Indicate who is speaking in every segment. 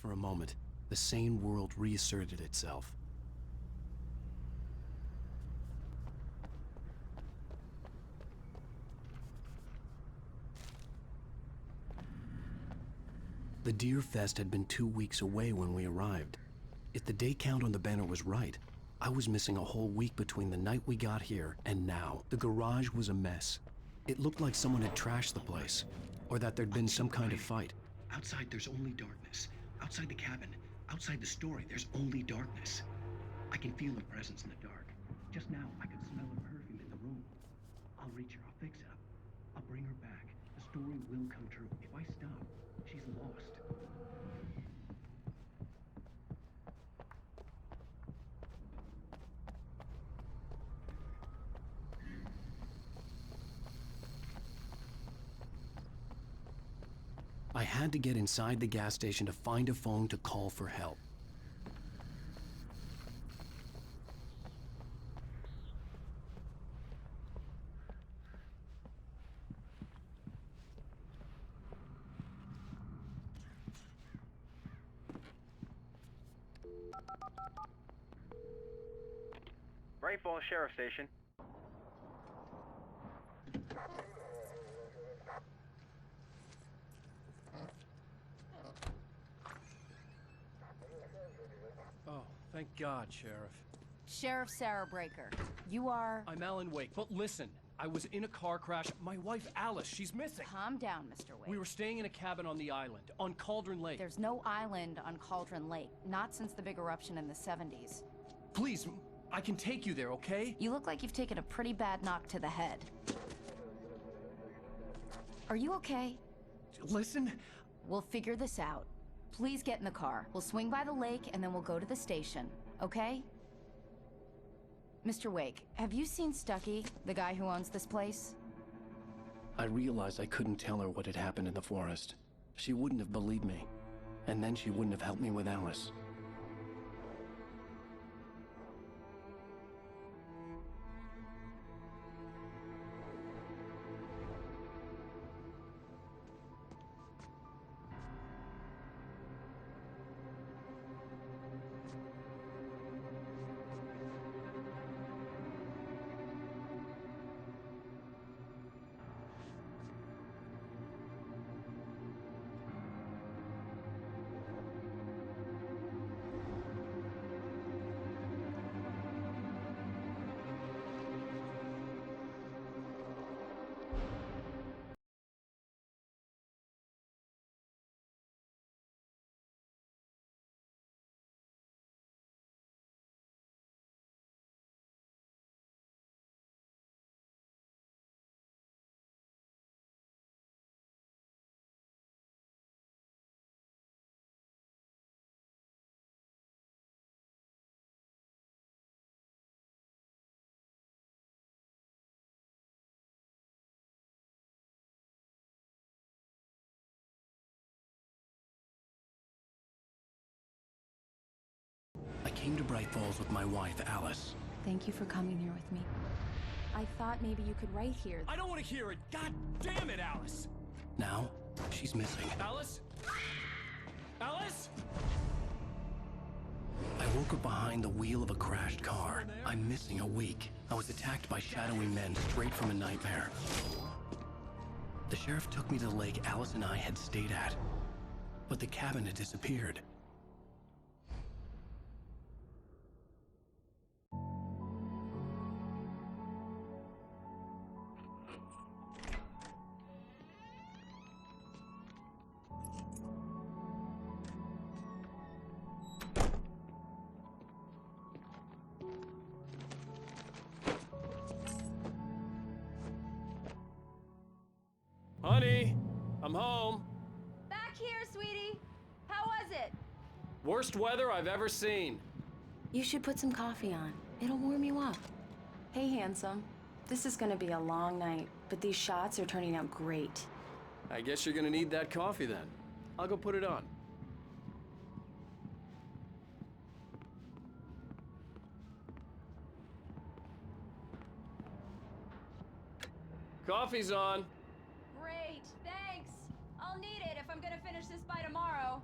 Speaker 1: For a moment, the sane world reasserted itself. The Deer Fest had been 2 weeks away when we arrived. If the day count on the banner was right, I was missing a whole week between the night we got here and now. The garage was a mess. It looked like someone had trashed the place, or that there'd been some kind of fight.
Speaker 2: Outside, there's only darkness. Outside the cabin, outside the story, there's only darkness. I can feel her presence in the dark. Just now, I could smell her perfume in the room. I'll reach her, I'll fix it up. I'll bring her back. The story will come true. If I stop, she's lost.
Speaker 1: I had to get inside the gas station to find a phone to call for help.
Speaker 3: Bright Falls Sheriff Station.
Speaker 4: Oh, thank God, Sheriff.
Speaker 5: Sheriff Sarah Breaker. You are...
Speaker 4: I'm Alan Wake, but listen, I was in a car crash. My wife, Alice, she's missing.
Speaker 5: Calm down, Mr. Wake.
Speaker 4: We were staying in a cabin on the island, on Cauldron Lake.
Speaker 5: There's no island on Cauldron Lake, not since the big eruption in the 70s.
Speaker 4: Please, I can take you there, okay?
Speaker 5: You look like you've taken a pretty bad knock to the head. Are you okay?
Speaker 4: Listen.
Speaker 5: We'll figure this out. Please get in the car. We'll swing by the lake and then we'll go to the station, okay? Mr. Wake, have you seen Stucky, the guy who owns this place?
Speaker 1: I realized I couldn't tell her what had happened in the forest. She wouldn't have believed me. And then she wouldn't have helped me with Alice. I came to Bright Falls with my wife, Alice.
Speaker 5: Thank you for coming here with me. I thought maybe you could write here.
Speaker 4: I don't want to hear it. God damn it, Alice.
Speaker 1: Now, she's missing.
Speaker 4: Alice? Alice?
Speaker 1: I woke up behind the wheel of a crashed car. I'm missing a week. I was attacked by shadowy men straight from a nightmare. The sheriff took me to the lake Alice and I had stayed at. But the cabin had disappeared.
Speaker 4: Honey, I'm home.
Speaker 6: Back here, sweetie. How was it?
Speaker 4: Worst weather I've ever seen.
Speaker 5: You should put some coffee on. It'll warm you up. Hey, handsome. This is gonna be a long night, but these shots are turning out great.
Speaker 4: I guess you're gonna need that coffee then. I'll go put it on. Coffee's on.
Speaker 6: Great, thanks. I'll need it if I'm gonna finish this by tomorrow.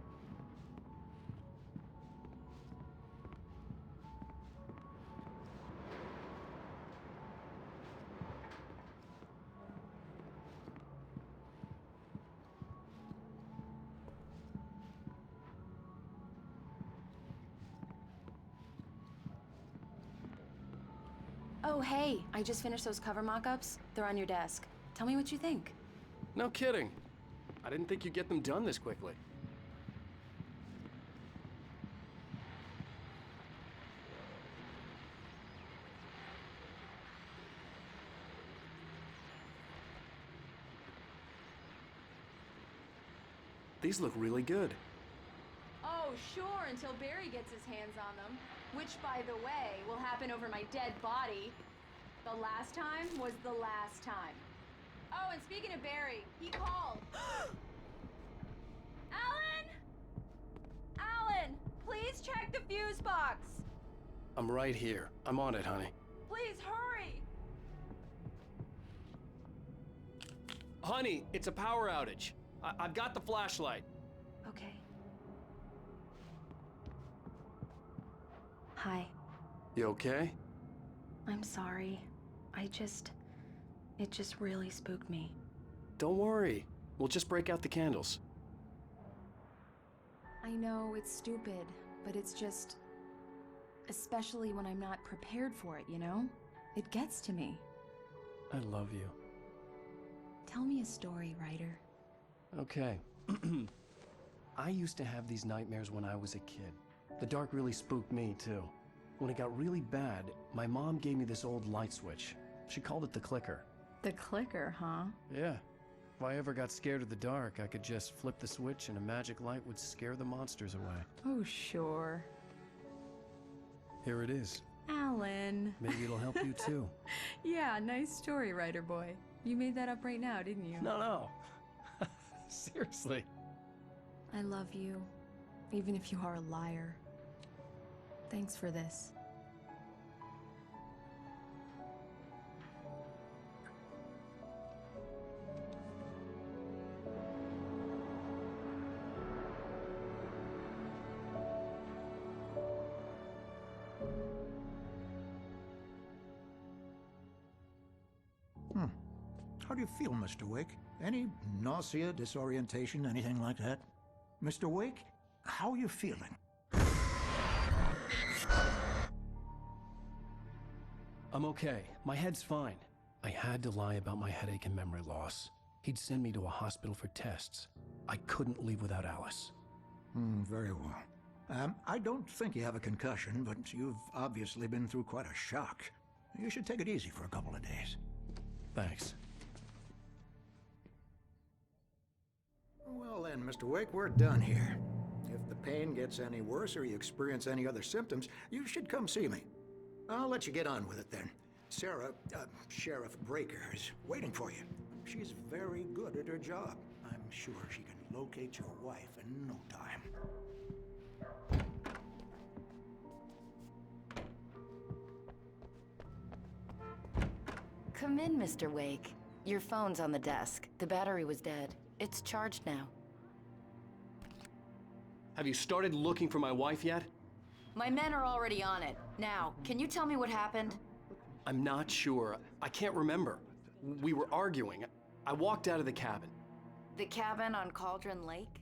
Speaker 5: Oh, hey, I just finished those cover mock-ups. They're on your desk. Tell me what you think.
Speaker 1: No kidding. I didn't think you'd get them done this quickly. These look really good.
Speaker 6: Oh, sure, until Barry gets his hands on them. Which, by the way, will happen over my dead body. The last time was the last time. Oh, and speaking of Barry, he called. Alan! Alan, please check the fuse box.
Speaker 1: I'm right here. I'm on it, honey.
Speaker 6: Please hurry.
Speaker 1: Honey, it's a power outage. I've got the flashlight.
Speaker 5: Okay. Hi.
Speaker 1: You okay?
Speaker 5: I'm sorry. It just really spooked me.
Speaker 1: Don't worry. We'll just break out the candles.
Speaker 5: I know it's stupid, but it's just... especially when I'm not prepared for it, you know? It gets to me.
Speaker 1: I love you.
Speaker 5: Tell me a story, writer.
Speaker 1: Okay. I used to have these nightmares when I was a kid. The dark really spooked me, too. When it got really bad, my mom gave me this old light switch. She called it the clicker.
Speaker 5: The clicker, huh?
Speaker 1: Yeah. If I ever got scared of the dark, I could just flip the switch and a magic light would scare the monsters away.
Speaker 5: Oh, sure.
Speaker 1: Here it is.
Speaker 5: Alan.
Speaker 1: Maybe it'll help you, too.
Speaker 5: Yeah, nice story, writer boy. You made that up right now, didn't you?
Speaker 1: No. Seriously.
Speaker 5: I love you, even if you are a liar. Thanks for this.
Speaker 7: How do you feel, Mr. Wake? Any nausea, disorientation, anything like that? Mr. Wake, how are you feeling?
Speaker 1: I'm okay. My head's fine. I had to lie about my headache and memory loss. He'd send me to a hospital for tests. I couldn't leave without Alice.
Speaker 7: Very well. I don't think you have a concussion, but you've obviously been through quite a shock. You should take it easy for a couple of days.
Speaker 1: Thanks.
Speaker 7: Well then, Mr. Wake, we're done here. If the pain gets any worse or you experience any other symptoms, you should come see me. I'll let you get on with it then. Sarah, Sheriff Breaker, is waiting for you. She's very good at her job. I'm sure she can locate your wife in no time.
Speaker 8: Come in, Mr. Wake. Your phone's on the desk. The battery was dead. It's charged now.
Speaker 1: Have you started looking for my wife yet?
Speaker 8: My men are already on it. Now, can you tell me what happened?
Speaker 1: I'm not sure. I can't remember. We were arguing. I walked out of the cabin.
Speaker 8: The cabin on Cauldron Lake?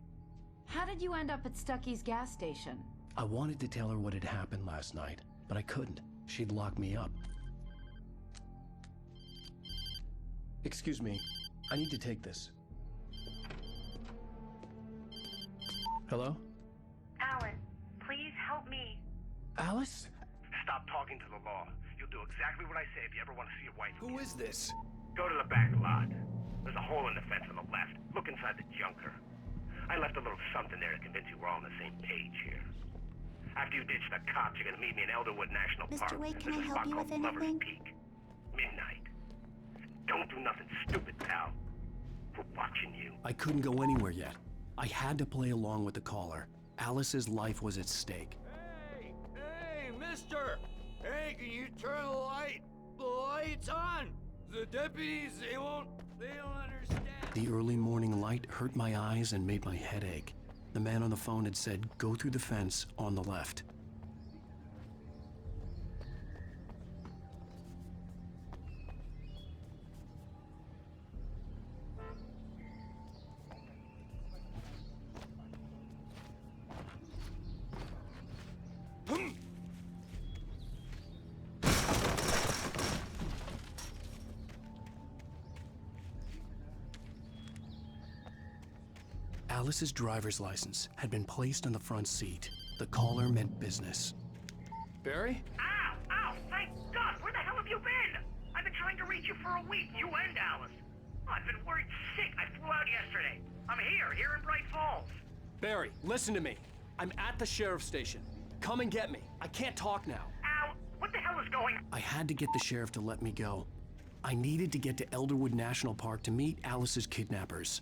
Speaker 9: How did you end up at Stucky's gas station?
Speaker 1: I wanted to tell her what had happened last night, but I couldn't. She'd lock me up. Excuse me. I need to take this. Hello?
Speaker 10: Alan, please help me.
Speaker 1: Alice?
Speaker 3: Stop talking to the law. You'll do exactly what I say if you ever want to see your wife again.
Speaker 1: Who is this?
Speaker 3: Go to the back lot. There's a hole in the fence on the left. Look inside the junker. I left a little something there to convince you we're all on the same page here. After you ditch the cops, you're gonna meet me in Elderwood National Park.
Speaker 11: Mr. Wake, can
Speaker 3: There's
Speaker 11: I
Speaker 3: a
Speaker 11: help
Speaker 3: spot
Speaker 11: you
Speaker 3: called
Speaker 11: with
Speaker 3: Lover's
Speaker 11: anything?
Speaker 3: Peak. Midnight. Don't do nothing stupid, pal. We're watching you.
Speaker 1: I couldn't go anywhere yet. I had to play along with the caller. Alice's life was at stake.
Speaker 12: Hey, mister! Hey, can you turn the light? The light's on! The deputies, they don't understand.
Speaker 1: The early morning light hurt my eyes and made my head ache. The man on the phone had said, go through the fence on the left. Alice's driver's license had been placed on the front seat. The caller meant business.
Speaker 4: Barry?
Speaker 3: Ow! Ow! Thank God! Where the hell have you been? I've been trying to reach you for a week, you and Alice. I've been worried sick. I flew out yesterday. I'm here in Bright Falls.
Speaker 4: Barry, listen to me. I'm at the sheriff's station. Come and get me. I can't talk now.
Speaker 3: Al, what the hell is going on?
Speaker 1: I had to get the sheriff to let me go. I needed to get to Elderwood National Park to meet Alice's kidnappers.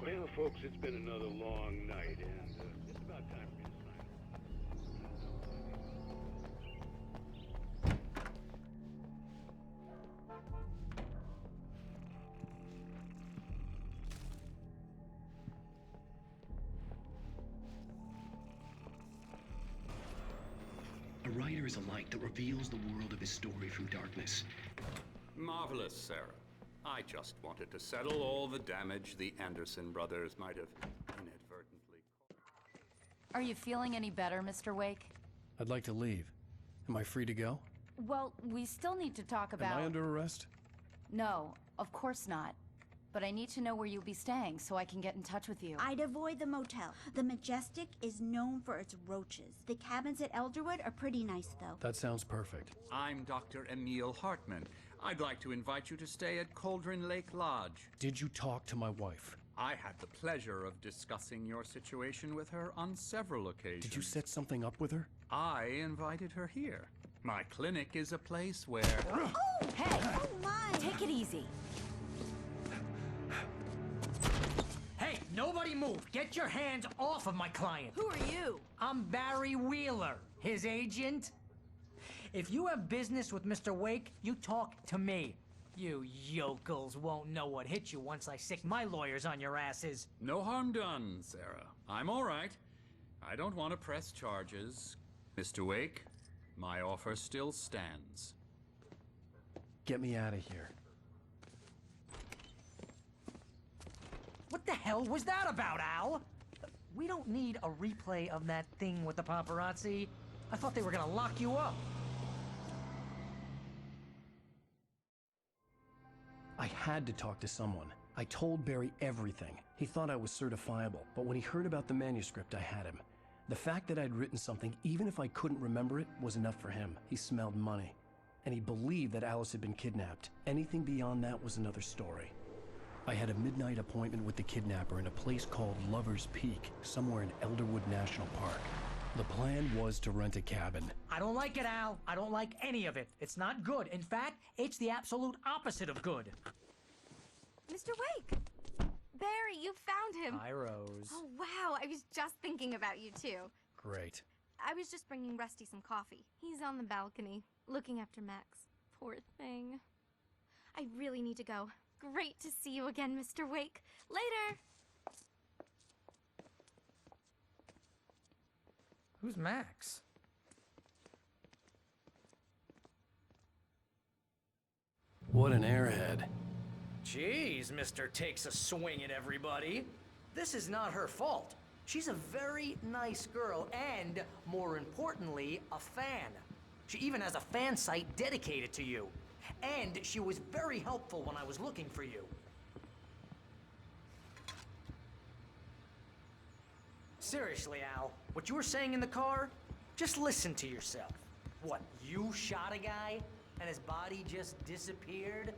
Speaker 11: Well, folks, it's been another long night, and it's about time for me to sign
Speaker 2: A writer is a light that reveals the world of his story from darkness.
Speaker 13: Marvelous, Sarah. I just wanted to settle all the damage the Anderson brothers might have inadvertently caused.
Speaker 9: Are you feeling any better, Mr. Wake?
Speaker 1: I'd like to leave. Am I free to go?
Speaker 9: Well, we still need to talk about...
Speaker 1: Am I under arrest?
Speaker 9: No, of course not. But I need to know where you'll be staying so I can get in touch with you.
Speaker 14: I'd avoid the motel. The Majestic is known for its roaches. The cabins at Elderwood are pretty nice, though.
Speaker 1: That sounds perfect.
Speaker 13: I'm Dr. Emil Hartman. I'd like to invite you to stay at Cauldron Lake Lodge.
Speaker 1: Did you talk to my wife?
Speaker 13: I had the pleasure of discussing your situation with her on several occasions.
Speaker 1: Did you set something up with her?
Speaker 13: I invited her here. My clinic is a place where...
Speaker 14: Oh!
Speaker 9: Hey!
Speaker 14: Oh, my!
Speaker 9: Take it easy.
Speaker 15: Hey, nobody move! Get your hands off of my client!
Speaker 14: Who are you?
Speaker 15: I'm Barry Wheeler, his agent. If you have business with Mr. Wake, you talk to me. You yokels won't know what hit you once I sick my lawyers on your asses.
Speaker 13: No harm done, Sarah. I'm all right. I don't want to press charges. Mr. Wake, my offer still stands.
Speaker 1: Get me out of here.
Speaker 15: What the hell was that about, Al? We don't need a replay of that thing with the paparazzi. I thought they were gonna lock you up.
Speaker 1: I had to talk to someone. I told Barry everything. He thought I was certifiable, but when he heard about the manuscript, I had him. The fact that I'd written something, even if I couldn't remember it, was enough for him. He smelled money. And he believed that Alice had been kidnapped. Anything beyond that was another story. I had a midnight appointment with the kidnapper in a place called Lover's Peak, somewhere in Elderwood National Park. The plan was to rent a cabin.
Speaker 15: I don't like it, Al. I don't like any of it. It's not good. In fact, it's the absolute opposite of good.
Speaker 16: Mr. Wake! Barry, you found him!
Speaker 15: Hi, Rose.
Speaker 16: Oh, wow. I was just thinking about you, too.
Speaker 1: Great.
Speaker 16: I was just bringing Rusty some coffee. He's on the balcony, looking after Max. Poor thing. I really need to go. Great to see you again, Mr. Wake. Later!
Speaker 15: Who's Max?
Speaker 1: What an airhead.
Speaker 15: Jeez, Mr. Takes a swing at everybody. This is not her fault. She's a very nice girl and, more importantly, a fan. She even has a fan site dedicated to you. And she was very helpful when I was looking for you. Seriously, Al, what you were saying in the car? Just listen to yourself. What, you shot a guy and his body just disappeared?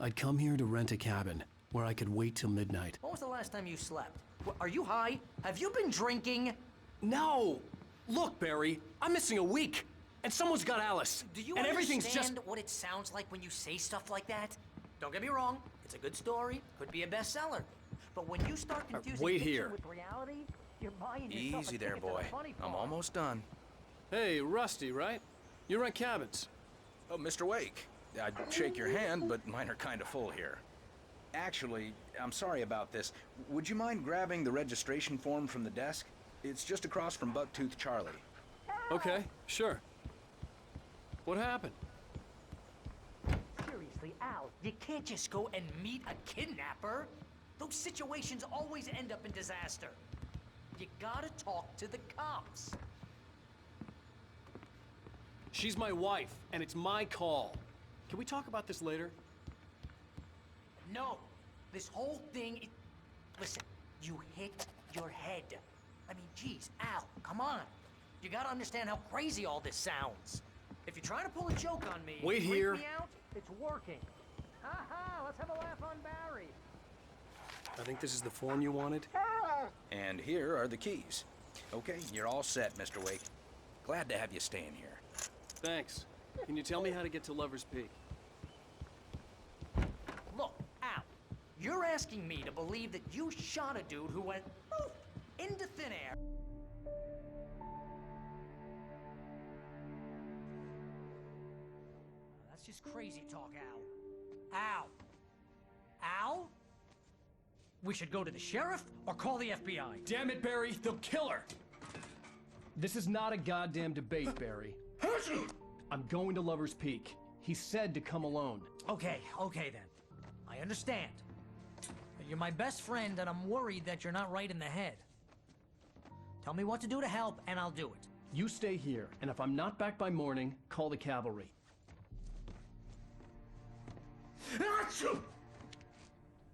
Speaker 1: I'd come here to rent a cabin, where I could wait till midnight.
Speaker 15: When was the last time you slept? Are you high? Have you been drinking?
Speaker 4: No! Look, Barry, I'm missing a week, and someone's got Alice.
Speaker 15: Do you
Speaker 4: and everything's
Speaker 15: understand
Speaker 4: just...
Speaker 15: what it sounds like when you say stuff like that? Don't get me wrong, it's a good story, could be a bestseller. But when you start confusing
Speaker 4: wait
Speaker 15: fiction
Speaker 4: here.
Speaker 15: with reality, you're buying yourself
Speaker 17: Easy
Speaker 15: a
Speaker 17: there,
Speaker 15: ticket to
Speaker 17: boy.
Speaker 15: the funny
Speaker 17: I'm
Speaker 15: farm.
Speaker 17: almost done.
Speaker 4: Hey, Rusty, right? You rent cabins.
Speaker 17: Oh, Mr. Wake. I'd shake your hand, but mine are kind of full here. Actually, I'm sorry about this. Would you mind grabbing the registration form from the desk? It's just across from Bucktooth Charlie.
Speaker 4: Okay, sure. What happened?
Speaker 15: Seriously, Al, you can't just go and meet a kidnapper. Those situations always end up in disaster. You gotta talk to the cops.
Speaker 4: She's my wife, and it's my call. Can we talk about this later?
Speaker 15: No. This whole thing is... Listen, you hit your head. I mean, geez, Al, come on. You gotta understand how crazy all this sounds. If you're trying to pull a joke on me...
Speaker 4: Wait
Speaker 15: freak
Speaker 4: here.
Speaker 15: me out, it's working. Ha-ha, let's have a laugh on Barry.
Speaker 1: I think this is the form you wanted.
Speaker 17: And here are the keys. Okay, you're all set, Mr. Wake. Glad to have you staying here.
Speaker 4: Thanks. Can you tell me how to get to Lover's Peak?
Speaker 15: Look, Al, you're asking me to believe that you shot a dude who went poof into thin air. That's just crazy talk, Al. Al? Al? We should go to the sheriff or call the FBI.
Speaker 4: Damn it, Barry, they'll kill her! This is not a goddamn debate, Barry. I'm going to Lover's Peak. He said to come alone.
Speaker 15: Okay then. I understand. You're my best friend, and I'm worried that you're not right in the head. Tell me what to do to help, and I'll do it.
Speaker 4: You stay here, and if I'm not back by morning, call the cavalry.
Speaker 15: Achoo!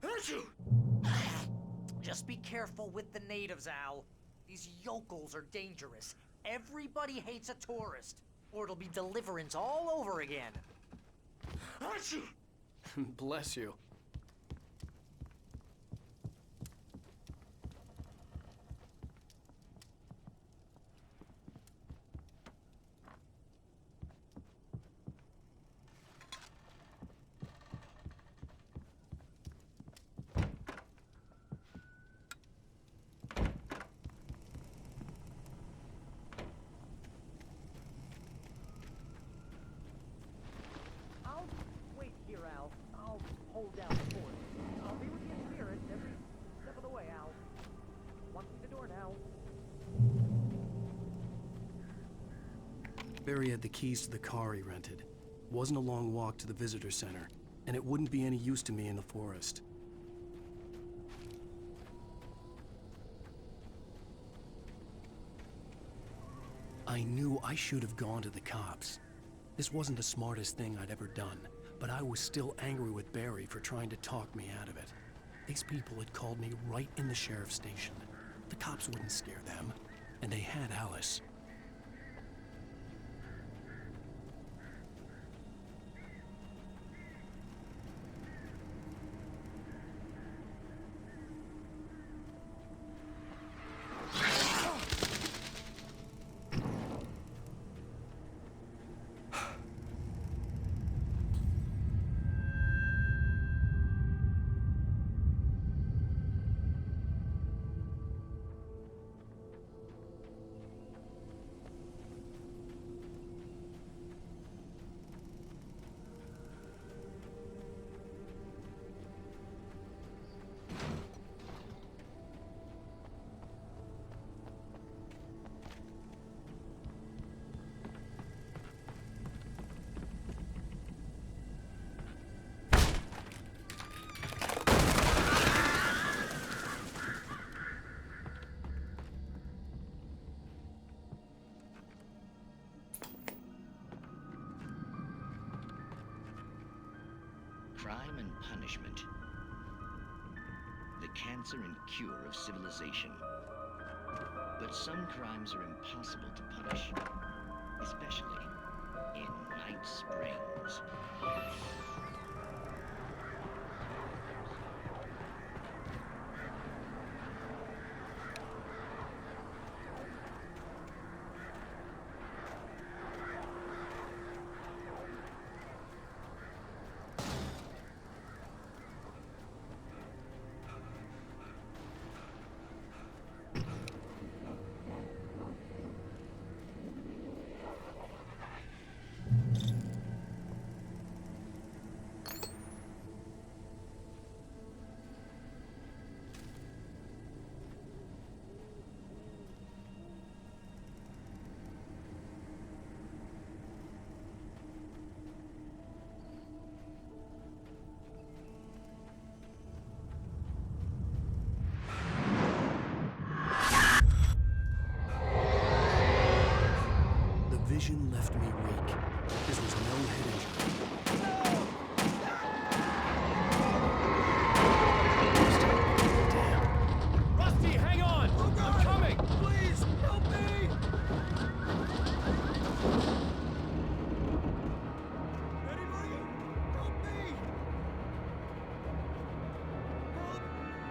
Speaker 15: Achoo! Just be careful with the natives, Al. These yokels are dangerous. Everybody hates a tourist, or it'll be deliverance all over again. Achoo!
Speaker 4: Bless you.
Speaker 15: I'll wait here, Al. I'll hold down the fort. I'll be with you in spirit every step of the way, Al. Walk through the door now.
Speaker 1: Barry had the keys to the car he rented. Wasn't a long walk to the visitor center, and it wouldn't be any use to me in the forest. I knew I should have gone to the cops. This wasn't the smartest thing I'd ever done, but I was still angry with Barry for trying to talk me out of it. These people had called me right in the sheriff's station. The cops wouldn't scare them, and they had Alice.
Speaker 2: Crime and punishment. The cancer and cure of civilization. But some crimes are impossible to punish, especially in Night Springs.
Speaker 1: vision left me weak. This was no head injury.
Speaker 4: Rusty, hang on! I'm coming!
Speaker 12: Please, help me! Anybody? Help me!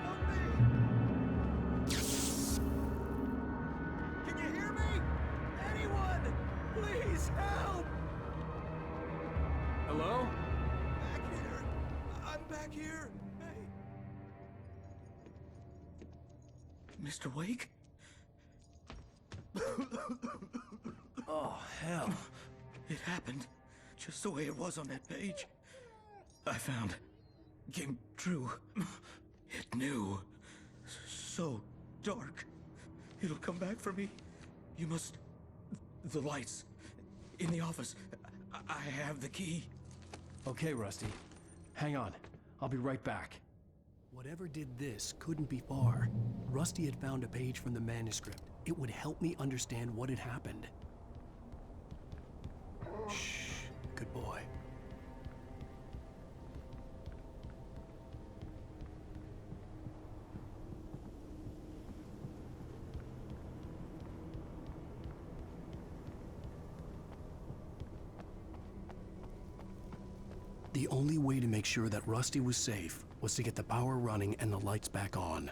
Speaker 12: Help me! Can you hear me? Anyone? Please help!
Speaker 4: Hello?
Speaker 12: Back here. I'm back here. Hey. Mr. Wake?
Speaker 4: Oh, hell.
Speaker 12: It happened just the way it was on that page. I found. Came true. It knew. So dark. It'll come back for me. You must. The lights. In the office. I have the key.
Speaker 4: Okay, Rusty. Hang on. I'll be right back.
Speaker 1: Whatever did this couldn't be far. Rusty had found a page from the manuscript. It would help me understand what had happened. Shh. Good boy. The only way to make sure that Rusty was safe was to get the power running and the lights back on.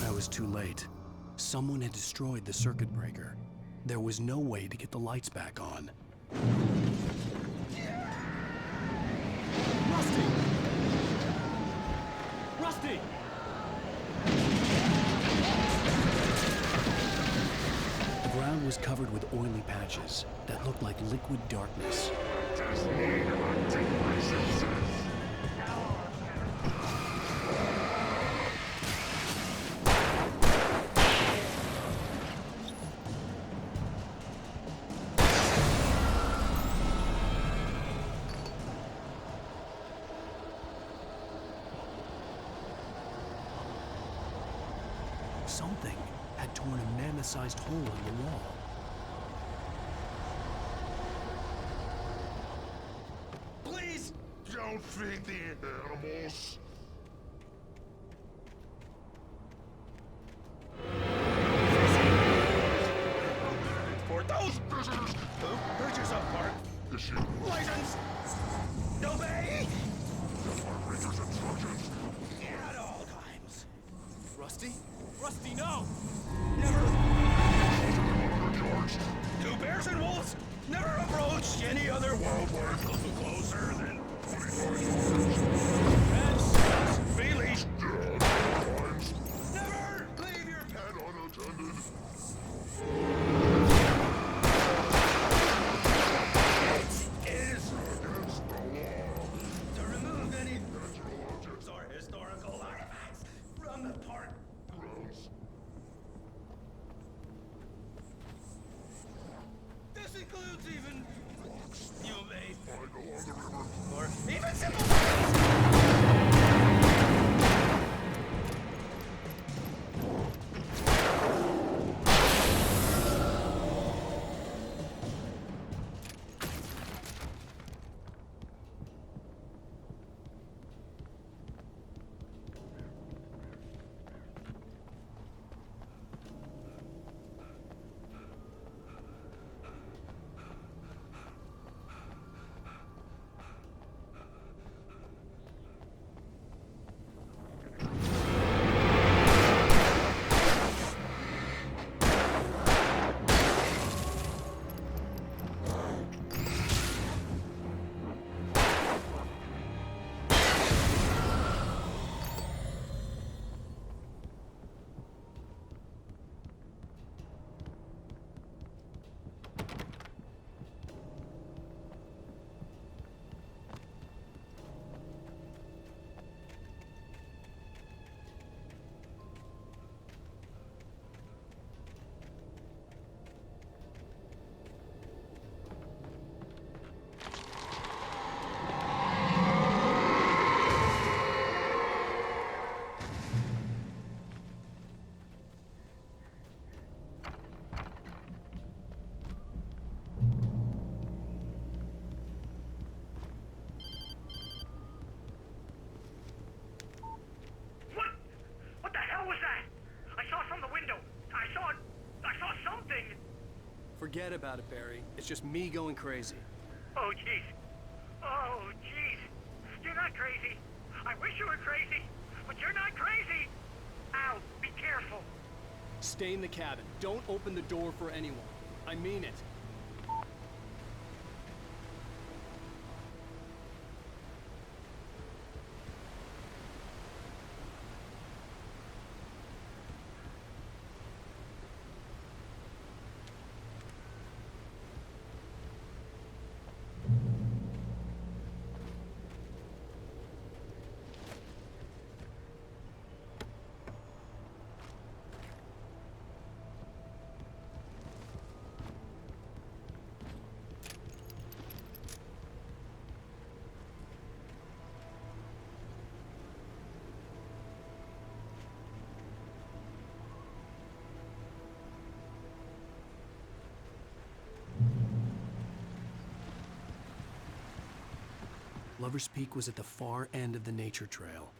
Speaker 1: I was too late. Someone had destroyed the circuit breaker. There was no way to get the lights back on.
Speaker 4: Rusty! Rusty!
Speaker 1: The ground was covered with oily patches that looked like liquid darkness. Something had torn a mammoth-sized hole in the wall.
Speaker 12: Please!
Speaker 18: Don't feed the animals.
Speaker 12: For those visitors who purchase a park license, obey
Speaker 18: Rangers instructions.
Speaker 12: at all times.
Speaker 4: Rusty? Rusty, no!
Speaker 12: Never. Do bears and wolves never approach any other wildlife closer than 25 yards? Be leashed. Never leave your pet unattended. It is against the law to remove any natural objects or historical artifacts from the park grounds. This includes even rocks you may find along the river, or even simple things.
Speaker 4: Forget about it, Barry. It's just me going crazy.
Speaker 3: Oh, jeez. Oh, jeez. You're not crazy. I wish you were crazy, but you're not crazy. Ow, be careful.
Speaker 4: Stay in the cabin. Don't open the door for anyone. I mean it.
Speaker 1: Lover's Peak was at the far end of the nature trail.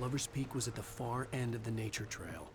Speaker 1: Lover's Peak was at the far end of the nature trail.